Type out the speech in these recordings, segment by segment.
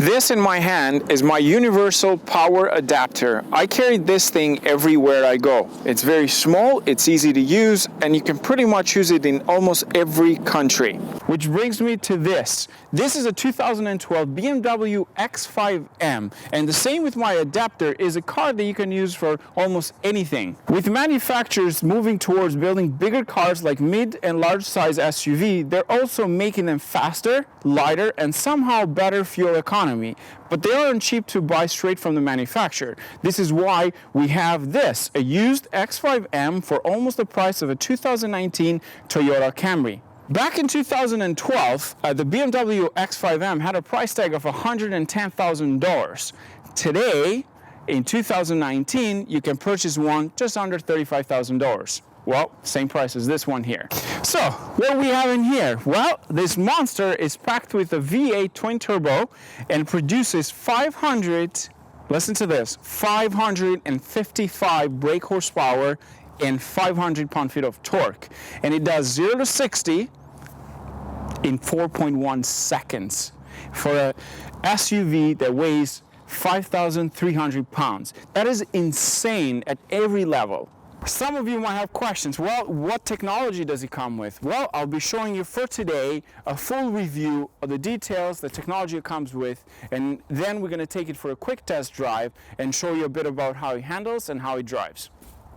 This in my hand is my universal power adapter. I carry this thing everywhere I go. It's very small, it's easy to use, and you can pretty much use it in almost every country. Which brings me to this. This is a 2012 BMW X5M, and the same with my adapter is a car that you can use for almost anything. With manufacturers moving towards building bigger cars like mid and large size SUV, they're also making them faster, lighter, and somehow better fuel economy. But they aren't cheap to buy straight from the manufacturer. This is why we have this, a used X5M for almost the price of a 2019 Toyota Camry. Back in 2012, the BMW X5M had a price tag of $110,000. Today, in 2019, you can purchase one just under $35,000. Well, same price as this one here. So, what do we have in here? Well, this monster is packed with a V8 twin turbo and produces 555 brake horsepower and 500 pound-feet of torque. And it does 0 to 60 in 4.1 seconds for a SUV that weighs 5,300 pounds. That is insane at every level. Some of you might have questions. Well, what technology does it come with? Well, I'll be showing you for today a full review of the details, the technology it comes with, and then we're going to take it for a quick test drive and show you a bit about how it handles and how it drives.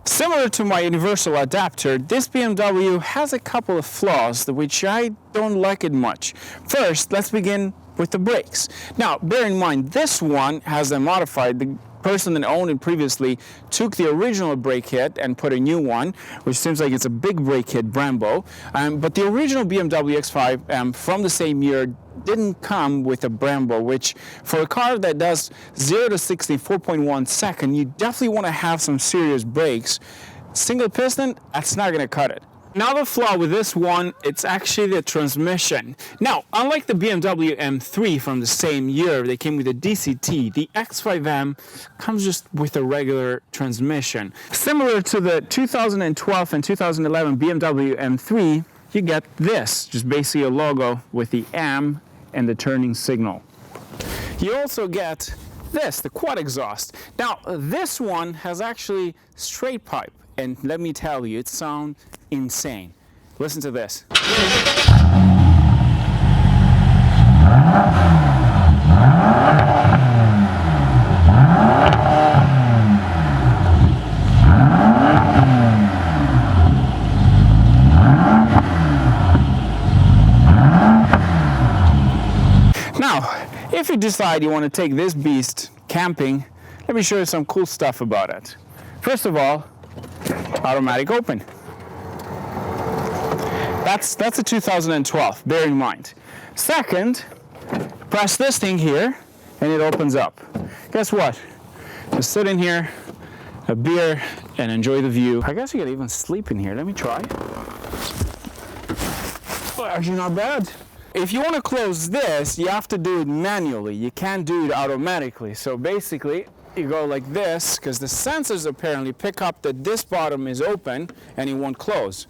Similar to my universal adapter, this BMW has a couple of flaws which I don't like it much. First, let's begin with the brakes. Now, bear in mind, this one has them modified. The person that owned it previously took the original brake kit and put a new one, which seems like it's a big brake kit, Brembo. But the original BMW X5M from the same year didn't come with a Brembo, which for a car that does 0 to 60 in 4.1 seconds, you definitely want to have some serious brakes. Single piston, that's not going to cut it. Another flaw with this one, it's actually the transmission. Now, unlike the BMW M3 from the same year, they came with a DCT. The X5M comes just with a regular transmission. Similar to the 2012 and 2011 BMW M3, you get this, just basically a logo with the M and the turning signal. You also get this, the quad exhaust. Now, this one has actually straight pipe, and let me tell you, it sounds insane. Listen to this. Now, if you decide you want to take this beast camping, let me show you some cool stuff about it. First of all, automatic open. That's a 2012, bear in mind. Second, press this thing here and it opens up. Guess what? Just sit in here, a beer, and enjoy the view. I guess you could even sleep in here. Let me try. Oh, actually not bad. If you want to close this, you have to do it manually. You can't do it automatically. So basically, you go like this, because the sensors apparently pick up that this bottom is open and it won't close.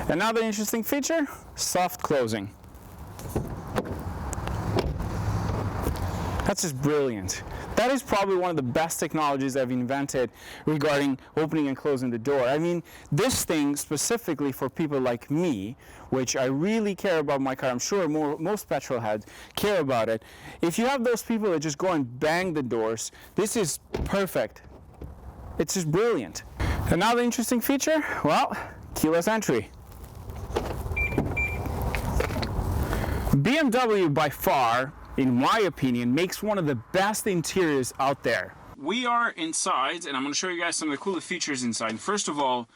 Another interesting feature, soft closing. That's just brilliant. That is probably one of the best technologies I've invented regarding opening and closing the door. I mean, this thing specifically for people like me, which I really care about my car. I'm sure most petrol heads care about it. If you have those people that just go and bang the doors, this is perfect. It's just brilliant. Another interesting feature, well, keyless entry. BMW by far, in my opinion, makes one of the best interiors out there. We are inside, and I'm going to show you guys some of the coolest features inside. First of all,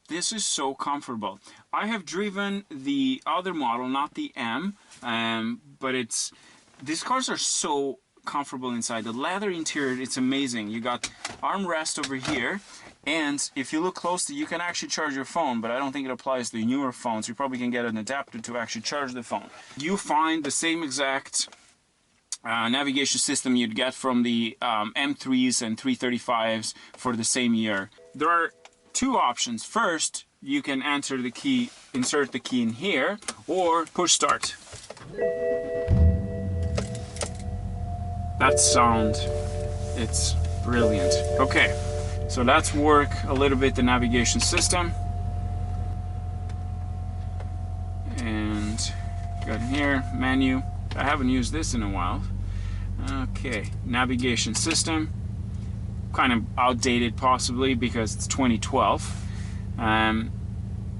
this is so comfortable. I have driven the other model, not the M, but these cars are so comfortable inside. The leather interior, it's amazing. You got armrest over here, and if you look closely, you can actually charge your phone, but I don't think it applies to the newer phones. You probably can get an adapter to actually charge the phone. You find the same exact navigation system you'd get from the M3s and 335s for the same year. There are two options. First, you can insert the key in here, or push start. that sound, it's brilliant. Okay, so let's work a little bit the navigation system. And got in here, menu. I haven't used this in a while. Okay, navigation system. Kind of outdated possibly because it's 2012.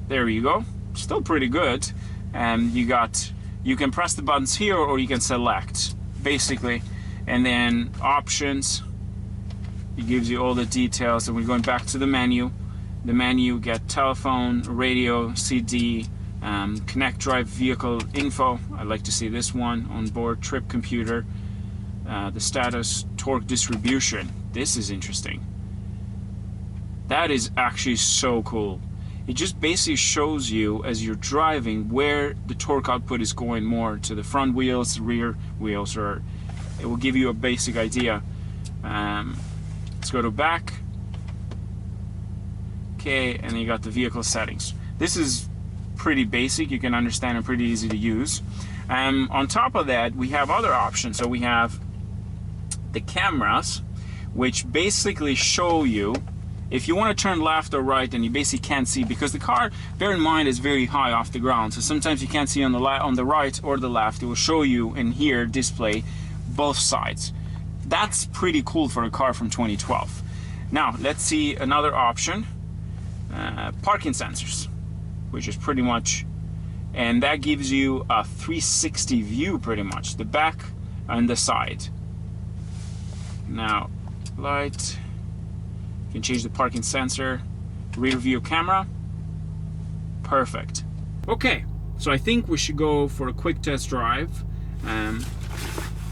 There you go. Still pretty good. You can press the buttons here or you can select basically, and then options. It gives you all the details. And we're going back to the menu. The menu, get telephone, radio, CD, connect, drive, vehicle info. I'd like to see this one on board, trip computer, the status, torque distribution. This is interesting. That is actually so cool. It just basically shows you as you're driving where the torque output is going more to the front wheels, rear wheels, or it will give you a basic idea. Let's go to back. Okay, and then you got the vehicle settings. This is pretty basic, you can understand, and pretty easy to use. On top of that, we have other options. So we have the cameras, which basically show you if you want to turn left or right, and you basically can't see because the car, bear in mind, is very high off the ground. So sometimes you can't see on the right or the left. It will show you in here display both sides. That's pretty cool for a car from 2012. Now let's see another option, parking sensors, which is pretty much, and that gives you a 360 view pretty much, the back and the side. Now light, you can change the parking sensor, rear view camera. Perfect. Okay, so I think we should go for a quick test drive and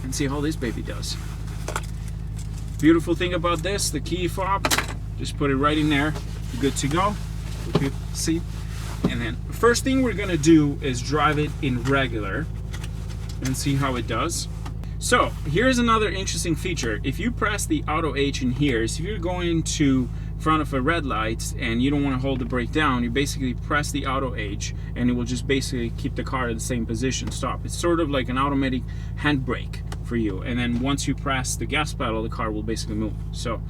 see how this baby does. Beautiful thing about this, the key fob, just put it right in there, good to go. See, and then first thing we're gonna do is drive it in regular and see how it does. So here's another interesting feature. If you press the auto H in here, so if you're going to front of a red light and you don't want to hold the brake down, you basically press the auto H and it will just basically keep the car in the same position, stop. It's sort of like an automatic handbrake for you, and then once you press the gas pedal, the car will basically move. So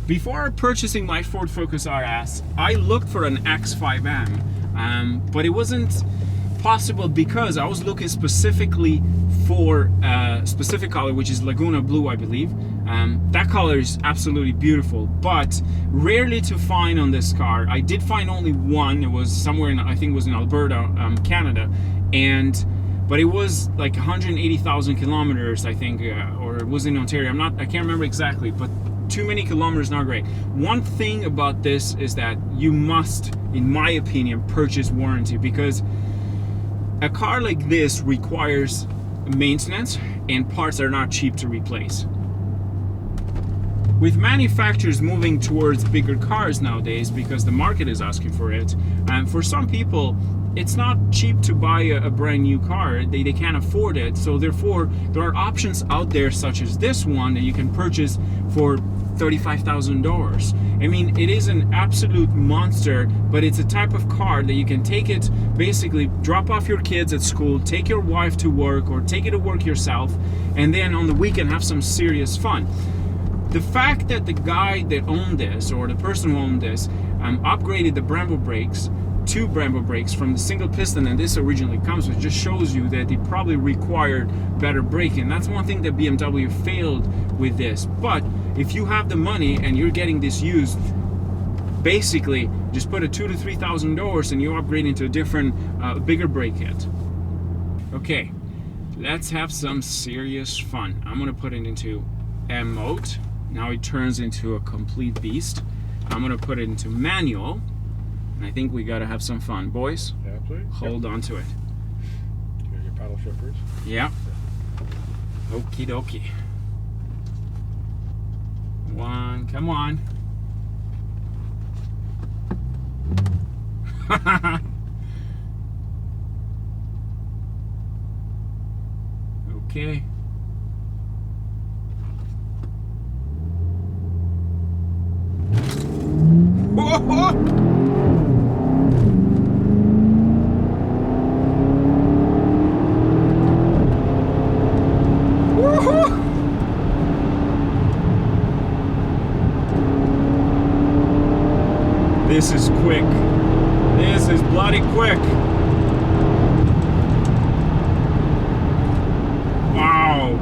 before purchasing my Ford Focus RS, I looked for an X5M, but it wasn't possible because I was looking specifically for a specific color, which is Laguna Blue, I believe. That color is absolutely beautiful, but rarely to find on this car. I did find only one. It was somewhere in, I think it was in Alberta, Canada, but it was like 180,000 kilometers, I think, or it was in Ontario. I can't remember exactly, but too many kilometers, not great. One thing about this is that you must, in my opinion, purchase warranty, because a car like this requires maintenance and parts are not cheap to replace. With manufacturers moving towards bigger cars nowadays because the market is asking for it, and for some people it's not cheap to buy a brand new car. They can't afford it, so therefore there are options out there such as this one that you can purchase for $35,000. I mean, it is an absolute monster, but it's a type of car that you can take it, basically drop off your kids at school, take your wife to work, or take it to work yourself, and then on the weekend have some serious fun. The fact that the guy that owned this, or the person who owned this, upgraded the Brembo brakes to Brembo brakes from the single piston that this originally comes with, just shows you that they probably required better braking. That's one thing that BMW failed with this. But if you have the money and you're getting this used, basically just put a $2,000 to $3,000 and you upgrade into a different, bigger brake kit. Okay, let's have some serious fun. I'm gonna put it into M mode. Now it turns into a complete beast. I'm gonna put it into manual. I think we gotta have some fun, boys. Yeah, please. Hold on to it. Get your paddle shifters. Yeah. Okie dokie. One, come on. Okay. Whoa! quick. This is bloody quick. Wow.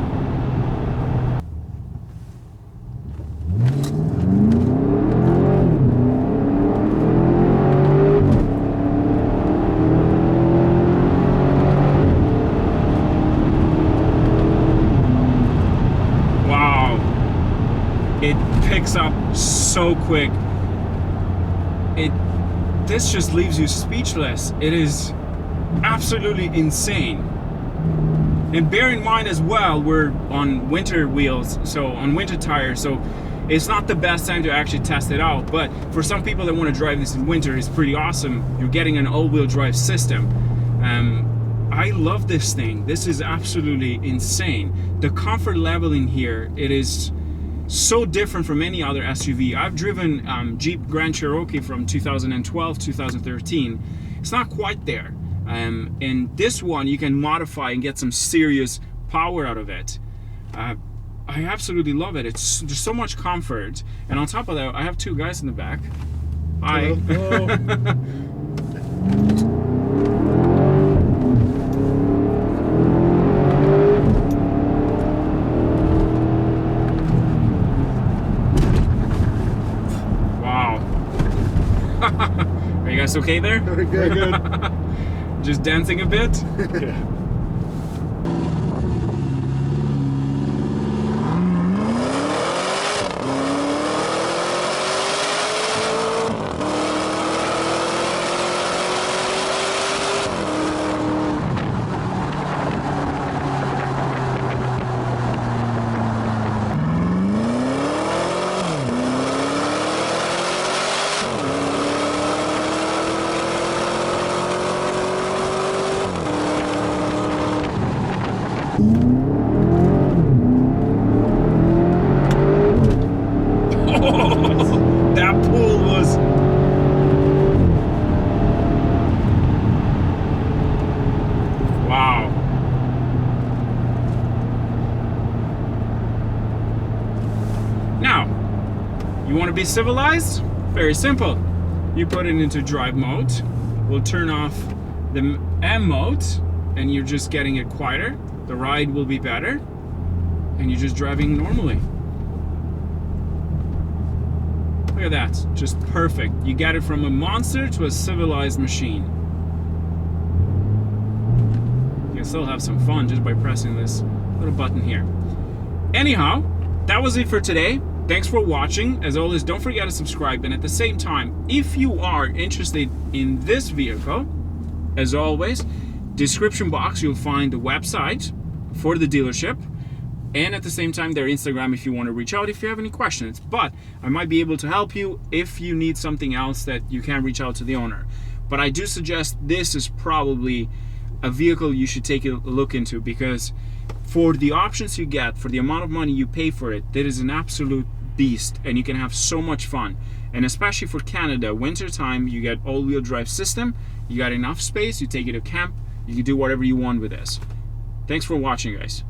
It picks up so quick. This just leaves you speechless. It is absolutely insane. And bear in mind as well, we're on winter wheels, so on winter tires, so it's not the best time to actually test it out. But for some people that want to drive this in winter, it's pretty awesome. You're getting an all-wheel drive system. I love this thing. This is absolutely insane. The comfort level in here, it is so different from any other SUV. I've driven Jeep Grand Cherokee from 2012, 2013. It's not quite there. And this one you can modify and get some serious power out of it. I absolutely love it. There's so much comfort. And on top of that, I have two guys in the back. Hi. Hello. Are you guys okay there? Very good. Just dancing a bit? Yeah. That pull was... Wow. Now, you want to be civilized? Very simple. You put it into drive mode. We'll turn off the M mode, and you're just getting it quieter. The ride will be better, and you're just driving normally. Look at that, just perfect. You get it from a monster to a civilized machine. You can still have some fun just by pressing this little button here. Anyhow, that was it for today. Thanks for watching. As always, don't forget to subscribe, and at the same time, if you are interested in this vehicle, as always, description box you'll find the website for the dealership, and at the same time their Instagram if you want to reach out if you have any questions. But I might be able to help you if you need something else that you can't reach out to the owner. But I do suggest this is probably a vehicle you should take a look into, because for the options you get, for the amount of money you pay for it, that is an absolute beast, and you can have so much fun. And especially for Canada, winter time, you get all-wheel drive system, you got enough space, you take it to camp, you can do whatever you want with this. Thanks for watching, guys.